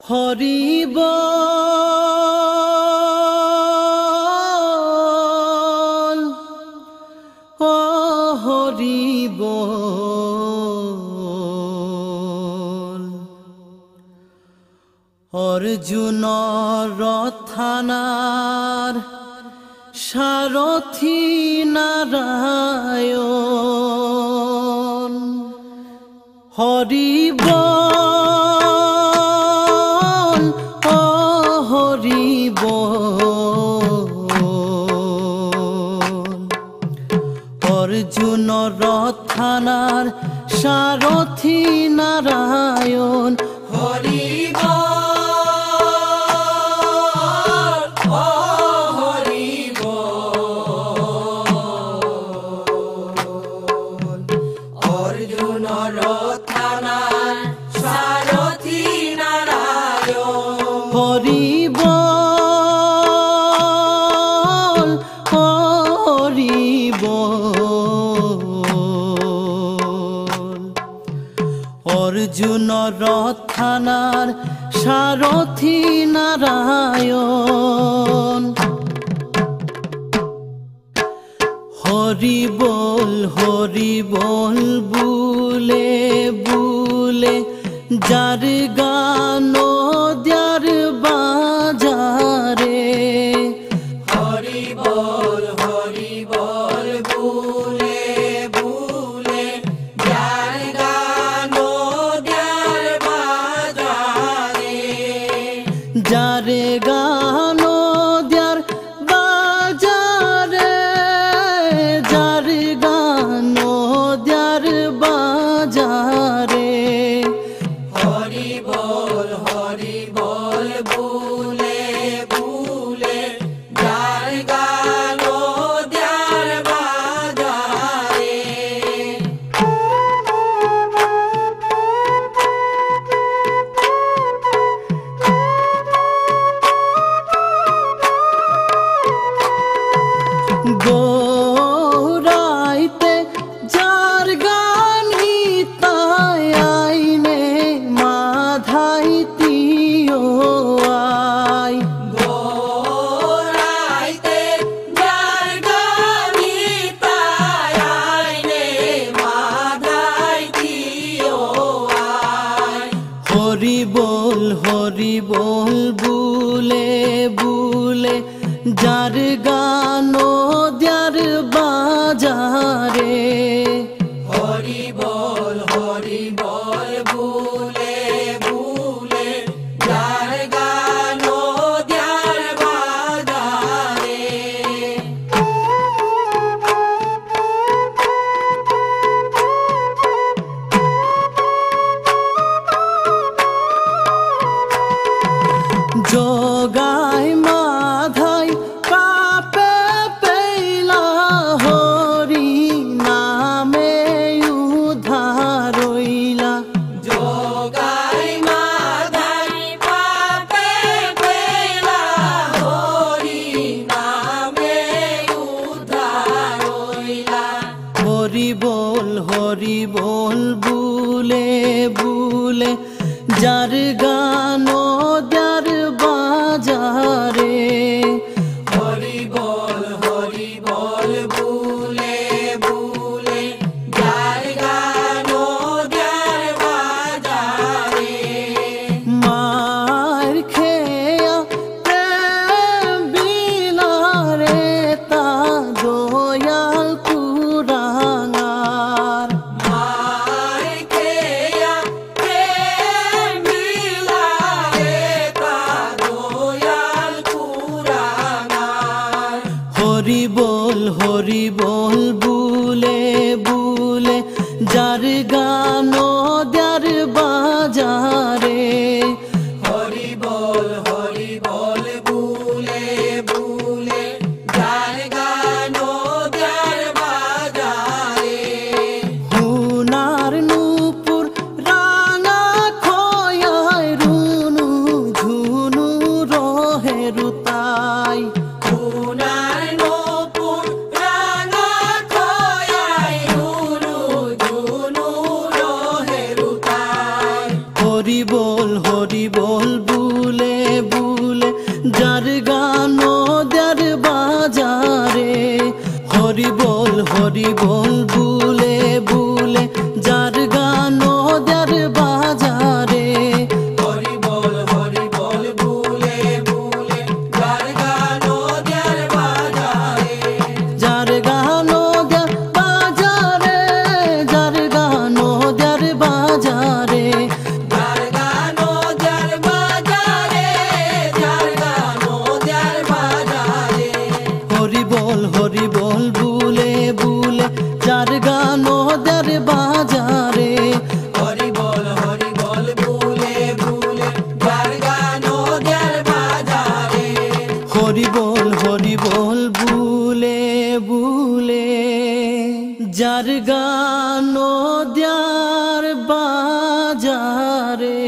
হরি বল ও হরি বল। অর্জুন রথানার সারথি নারায়ণ। হরি বল ও হরি বল। অর্জুন রথানার সারথি নারায়ণ। হরি বল ও হরি বল। অর্জুন রথানার সারথি নারায়ণ। হরি বল ও হরি বল। অর্জুন রথানার সারথি নারায়ণ। হরি বল বুলে বুলে যার গান যার বাজারে। হরি বল বুলে বুলে যার গান যার বাজারে। যার গান যার বাজারে। যার গান যার বাজারে। হরি বল বুলে বুলে যার গান যার বাজারে। গৌরাইতে যার গান হিতায় আইনে মাধাইতিও আই। গৌরাইতে যার গান হিতায় আইনে মাধাইতিও আই। হরি বল বুলে বুলে যার গান যার বাজারে। হরি বল বুলে বুলে যার গান যার বাজারে। যোগাই মাধাই পাপে পেলা হরি নামে উদ্ধার হইলা। যোগাই মাধাই পাপে পেলা হরি নামে উদ্ধার হইলা। হরি বল বুলে বুলে যার গান যার বাজারে। হরি বল বুলে বুলে যার গান যার বাজারে। মার খেয়া প্রেম বিলারে তা দয়াল কুরাঙ্গার। মার খেয়া প্রেম বিলারে তা হরি বল বুলে বুলে যার গান ওদের বাজারে হরি বল বুলে বুলে যার গান ওদের বাজারে যার গান ওদের বাজারে যার গান ওদের বাজারে যার গান ওদের বাজারে যার গান ওদের বাজারে হরি বল বুলে বুলে যার গান ওদের বাজারে হরি বল বুলে বুলে যার গান ওদের বাজারে হরি বল বুলে বুলে যার গান ওদের বাজারে।